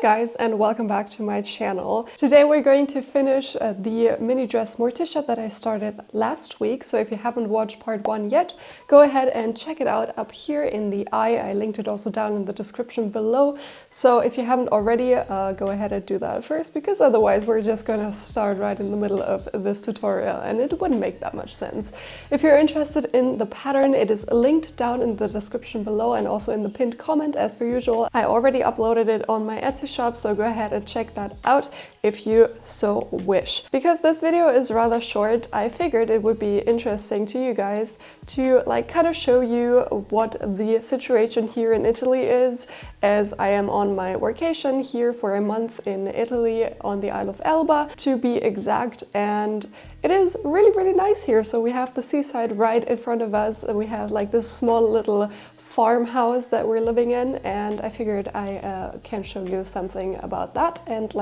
guys, and welcome back to my channel. Today we're going to finish the mini dress Morticia that I started last week. So if you haven't watched part 1 yet, go ahead and check it out up here in the I linked it also down in the description below. So if you haven't already, go ahead and do that first, because otherwise we're just gonna start right in the middle of this tutorial and it wouldn't make that much sense. If you're interested in the pattern, it is linked down in the description below and also in the pinned comment as per usual. I already uploaded it on my Etsy shop, so go ahead and check that out if you so wish. Because this video is rather short, I figured it would be interesting to you guys to kind of show you what the situation here in Italy is, as I am on my workation here for a month in Italy on the Isle of Elba to be exact, and it is really nice here. So we have the seaside right in front of us, and we have this small little farmhouse that we're living in, and I figured I can show you something about that and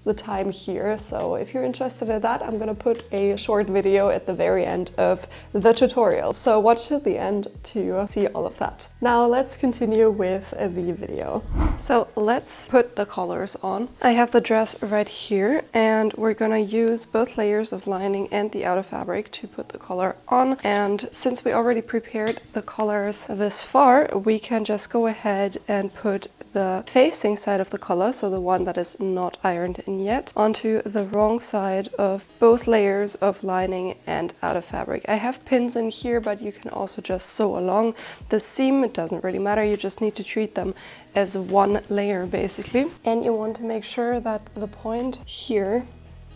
the time here. So if you're interested in that, I'm gonna put a short video at the very end of the tutorial. So watch till the end to see all of that. Now let's continue with the video. So let's put the collars on. I have the dress right here, and we're gonna use both layers of lining and the outer fabric to put the collar on. And since we already prepared the collars this far, we can just go ahead and put the facing side of the collar, so the one that is not ironed in yet, onto the wrong side of both layers of lining and outer fabric. I have pins in here, but you can also just sew along the seam. It doesn't really matter, you just need to treat them as one layer basically. And you want to make sure that the point here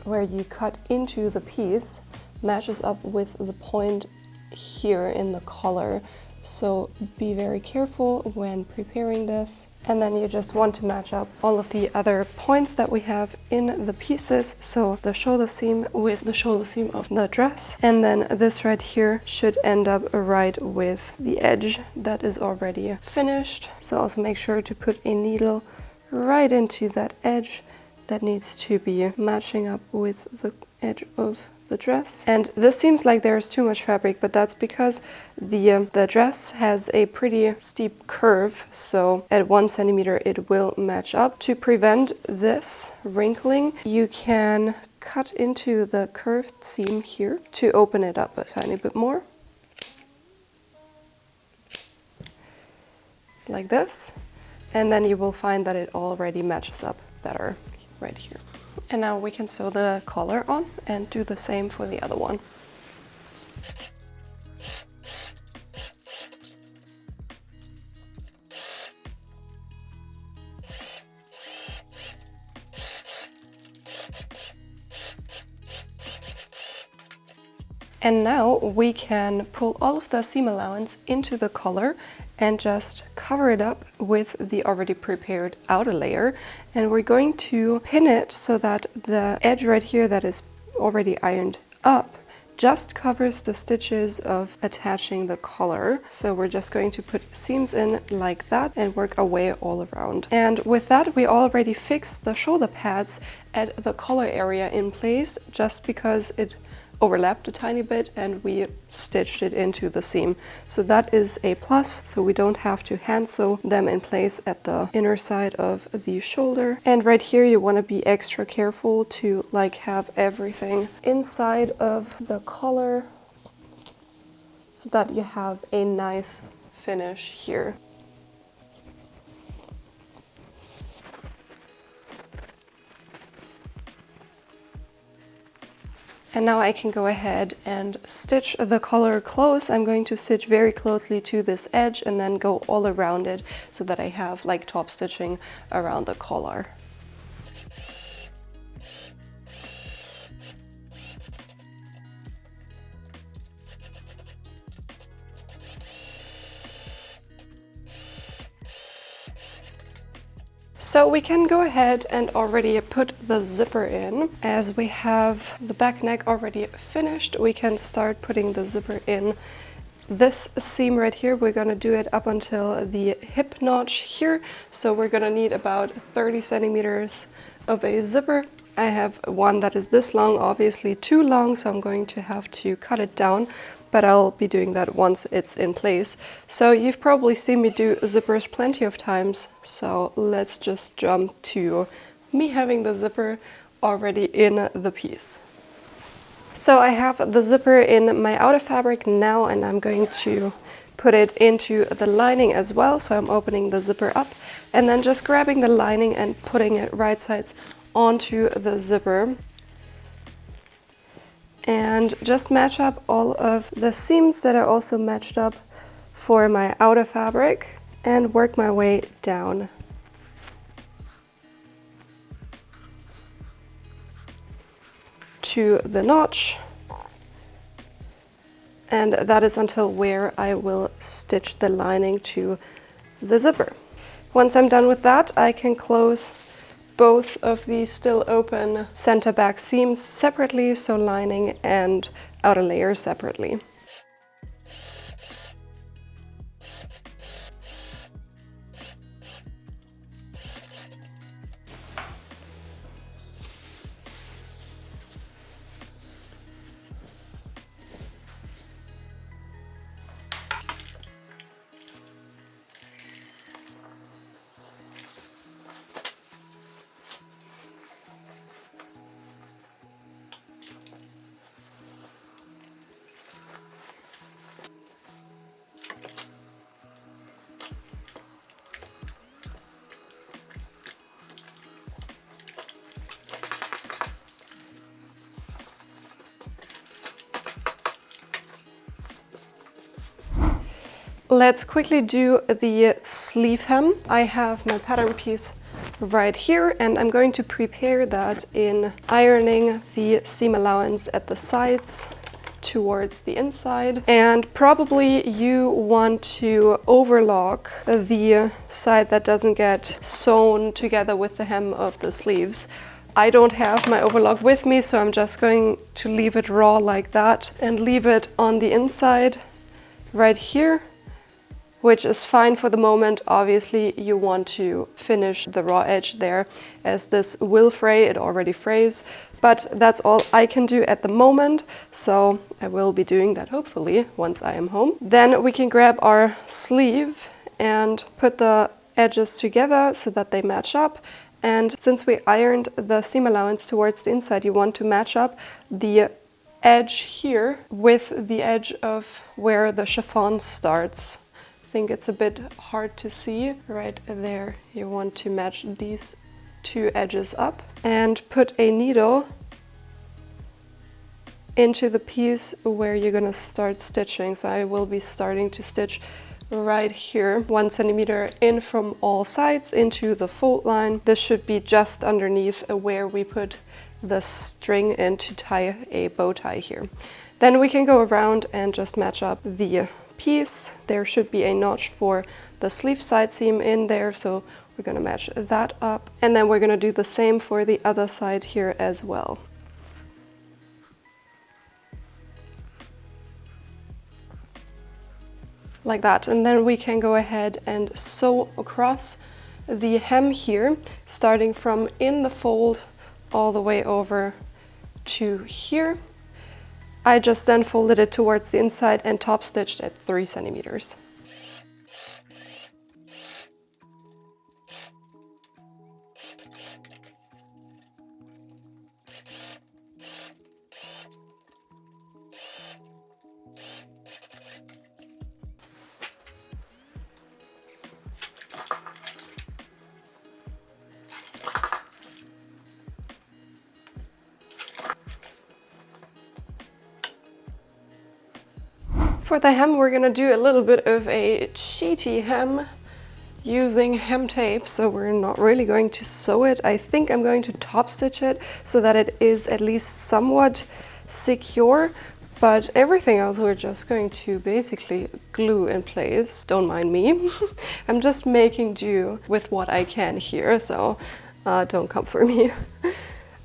where you cut into the piece matches up with the point here in the collar. So be very careful when preparing this. And then you just want to match up all of the other points that we have in the pieces. So the shoulder seam with the shoulder seam of the dress. And then this right here should end up right with the edge that is already finished. So also make sure to put a needle right into that edge that needs to be matching up with the edge of the dress. And this seems like there's too much fabric, but that's because the dress has a pretty steep curve, so at 1 centimeter it will match up. To prevent this wrinkling, you can cut into the curved seam here to open it up a tiny bit more, like this, and then you will find that it already matches up better right here. And now we can sew the collar on and do the same for the other one. And now we can pull all of the seam allowance into the collar and just cover it up with the already prepared outer layer. And we're going to pin it so that the edge right here that is already ironed up just covers the stitches of attaching the collar. So we're just going to put seams in like that and work our way all around. And with that, we already fixed the shoulder pads at the collar area in place, just because it overlapped a tiny bit and we stitched it into the seam. So that is a plus, so we don't have to hand sew them in place at the inner side of the shoulder. And right here you want to be extra careful to have everything inside of the collar so that you have a nice finish here. And now I can go ahead and stitch the collar close. I'm going to stitch very closely to this edge and then go all around it so that I have top stitching around the collar. So we can go ahead and already put the zipper in. As we have the back neck already finished, we can start putting the zipper in. This seam right here, we're gonna do it up until the hip notch here. So we're gonna need about 30 centimeters of a zipper. I have one that is this long, obviously too long, so I'm going to have to cut it down. but I'll be doing that once it's in place. So you've probably seen me do zippers plenty of times, so let's just jump to me having the zipper already in the piece. So I have the zipper in my outer fabric now, and I'm going to put it into the lining as well. So I'm opening the zipper up and then just grabbing the lining and putting it right sides onto the zipper. And just match up all of the seams that are also matched up for my outer fabric and work my way down. To the notch. And that is until where I will stitch the lining to the zipper. Once I'm done with that, I can close both of these still open center back seams separately, so lining and outer layer separately. Let's quickly do the sleeve hem. I have my pattern piece right here, and I'm going to prepare that in ironing the seam allowance at the sides towards the inside. And probably you want to overlock the side that doesn't get sewn together with the hem of the sleeves. I don't have my overlock with me, so I'm just going to leave it raw like that and leave it on the inside right here, which is fine for the moment. Obviously, you want to finish the raw edge there, as this will fray. It already frays, but that's all I can do at the moment. So I will be doing that hopefully once I am home. Then we can grab our sleeve and put the edges together so that they match up. And since we ironed the seam allowance towards the inside, you want to match up the edge here with the edge of where the chiffon starts. I think it's a bit hard to see right there. You want to match these two edges up and put a needle into the piece where you're gonna start stitching. So I will be starting to stitch right here, 1 centimeter in from all sides into the fold line. This should be just underneath where we put the string in to tie a bow tie here. Then we can go around and just match up the piece. There should be a notch for the sleeve side seam in there, so we're going to match that up, and then we're going to do the same for the other side here as well. Like that, and then we can go ahead and sew across the hem here, starting from in the fold all the way over to here. I just then folded it towards the inside and top stitched at 3 centimeters. For the hem, we're gonna do a little bit of a cheaty hem using hem tape, so we're not really going to sew it. I think I'm going to top stitch it so that it is at least somewhat secure, but everything else we're just going to basically glue in place. Don't mind me. I'm just making do with what I can here, so don't come for me.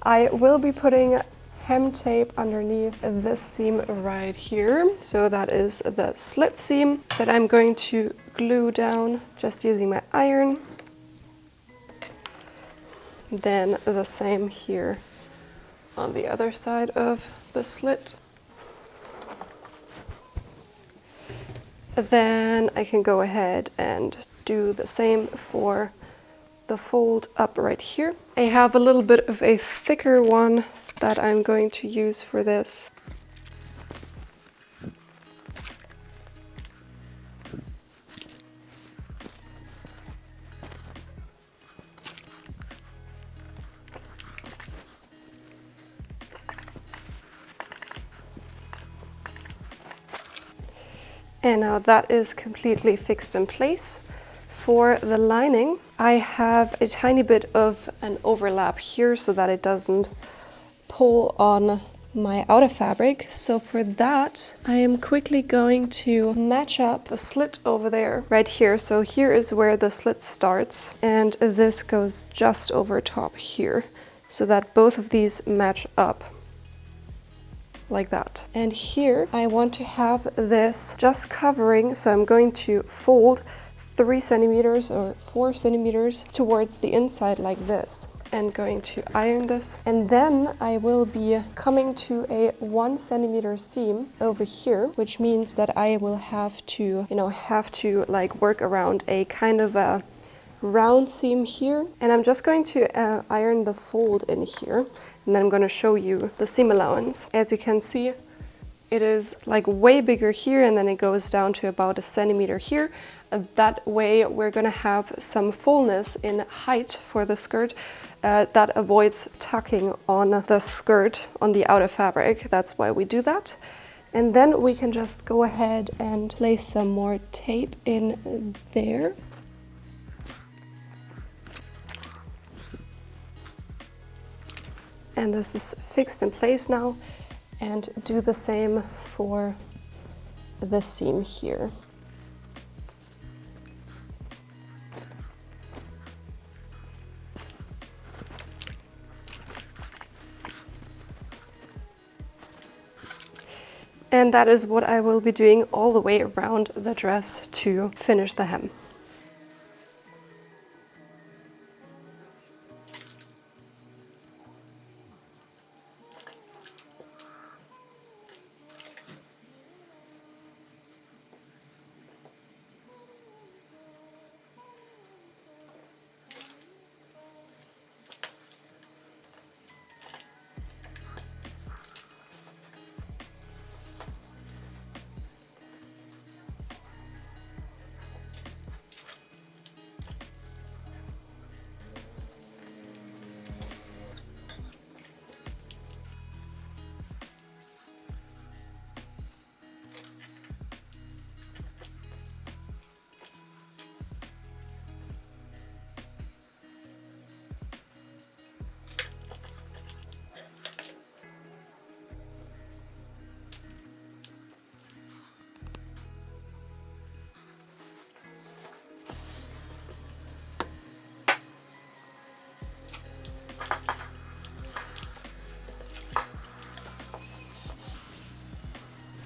I will be putting hem tape underneath this seam right here. So that is the slit seam that I'm going to glue down just using my iron. Then the same here on the other side of the slit. Then I can go ahead and do the same for the fold up right here. I have a little bit of a thicker one that I'm going to use for this. And now that is completely fixed in place. For the lining, I have a tiny bit of an overlap here so that it doesn't pull on my outer fabric. So for that, I am quickly going to match up a slit over there, right here. So here is where the slit starts, and this goes just over top here, so that both of these match up. Like that. And here I want to have this just covering, so I'm going to fold 3 centimeters or 4 centimeters towards the inside like this, and going to iron this. And then I will be coming to a 1 centimeter seam over here, which means that I will have to, like work around a kind of a round seam here. And I'm just going to iron the fold in here, and then I'm going to show you the seam allowance. As you can see, it is like way bigger here, and then it goes down to about 1 centimeter here. That way we're going to have some fullness in height for the skirt that avoids tucking on the skirt on the outer fabric. That's why we do that. And then we can just go ahead and place some more tape in there. And this is fixed in place now, and do the same for the seam here. And that is what I will be doing all the way around the dress to finish the hem.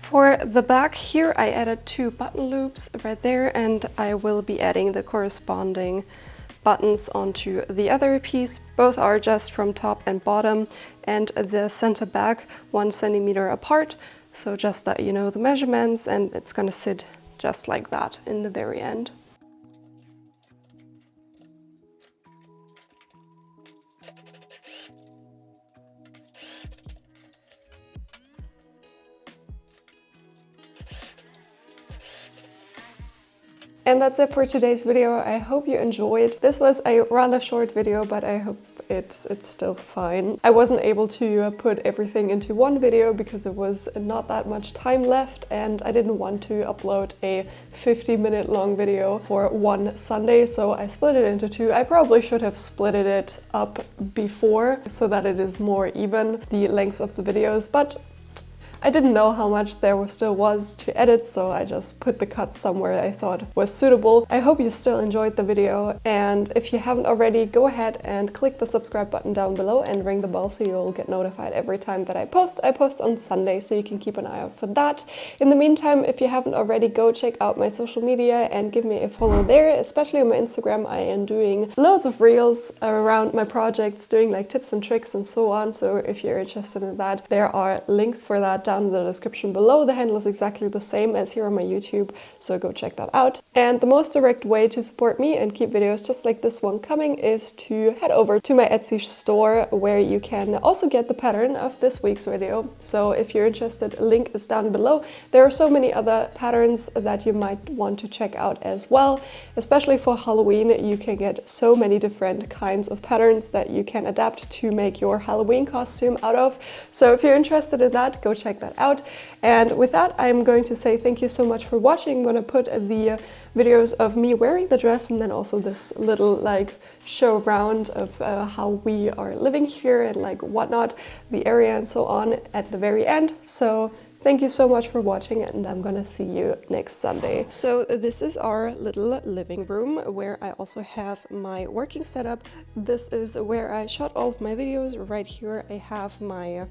For the back here, I added 2 button loops right there, and I will be adding the corresponding buttons onto the other piece. Both are just from top and bottom, and the center back 1 centimeter apart. So just that you know the measurements, and it's going to sit just like that in the very end. And that's it for today's video. I hope you enjoyed. This was a rather short video, but I hope it's still fine. I wasn't able to put everything into one video because it was not that much time left, and I didn't want to upload a 50-minute long video for one Sunday, so I split it into 2. I probably should have split it up before so that it is more even, the lengths of the videos, but I didn't know how much there still was to edit, so I just put the cuts somewhere I thought was suitable. I hope you still enjoyed the video, and if you haven't already, go ahead and click the subscribe button down below and ring the bell so you'll get notified every time that I post. I post on Sunday, so you can keep an eye out for that. In the meantime, if you haven't already, go check out my social media and give me a follow there, especially on my Instagram. I am doing loads of reels around my projects, doing like tips and tricks and so on, so if you're interested in that, there are links for that down in the description below. The handle is exactly the same as here on my YouTube, so go check that out. And the most direct way to support me and keep videos just like this one coming is to head over to my Etsy store, where you can also get the pattern of this week's video. So if you're interested, link is down below. There are so many other patterns that you might want to check out as well. Especially for Halloween, you can get so many different kinds of patterns that you can adapt to make your Halloween costume out of. So if you're interested in that, go check that out. And with that, I'm going to say thank you so much for watching. I'm going to put the videos of me wearing the dress and then also this little like show round of how we are living here and like whatnot, the area and so on at the very end. So thank you so much for watching, and I'm gonna see you next Sunday. So this is our little living room where I also have my working setup. This is where I shot all of my videos. Right here I have my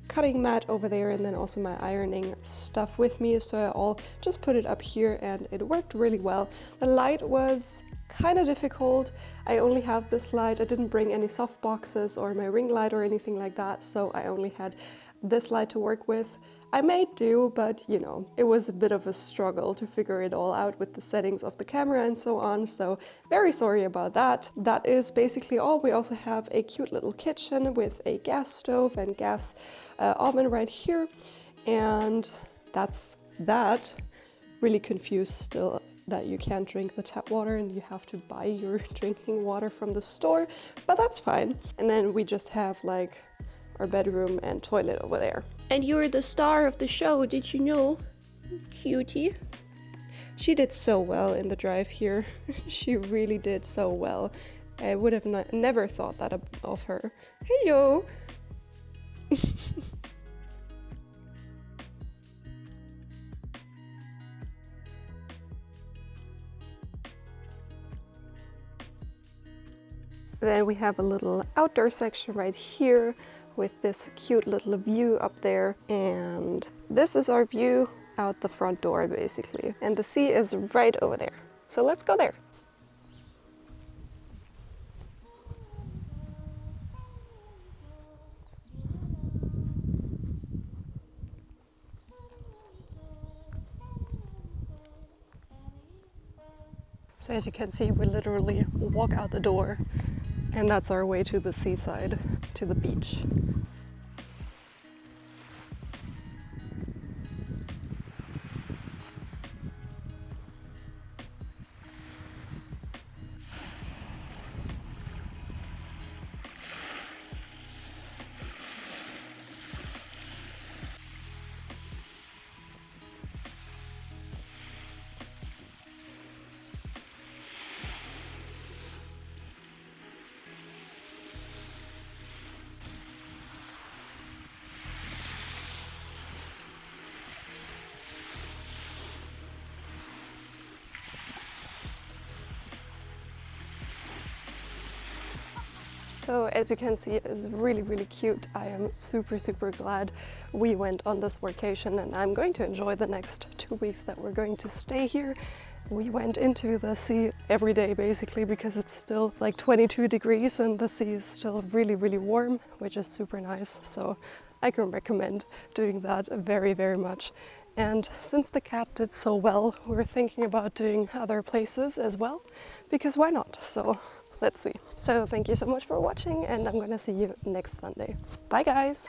cutting mat over there and then also my ironing stuff with me. So I all just put it up here and it worked really well. The light was kind of difficult. I only have this light. I didn't bring any soft boxes or my ring light or anything like that, so I only had this light to work with. I made do, but you know, it was a bit of a struggle to figure it all out with the settings of the camera and so on, so very sorry about that. That is basically all. We also have a cute little kitchen with a gas stove and gas oven right here, and that's that. Really confused still that you can't drink the tap water and you have to buy your drinking water from the store, but that's fine. And then we just have like our bedroom and toilet over there. And you're the star of the show, did you know? Cutie. She did so well in the drive here. She really did so well. I would have never thought that of her. Hello! Then we have a little outdoor section right here with this cute little view up there, and this is our view out the front door basically, and the sea is right over there, so let's go there. So as you can see, we literally walk out the door and that's our way to the seaside, to the beach. So as you can see, it's really, really cute. I am super, super glad we went on this workation, and I'm going to enjoy the next 2 weeks that we're going to stay here. We went into the sea every day basically because it's still like 22 degrees and the sea is still really, really warm, which is super nice. So I can recommend doing that very, very much. And since the cat did so well, we're thinking about doing other places as well, because why not? So let's see. So thank you so much for watching, and I'm gonna see you next Sunday. Bye guys!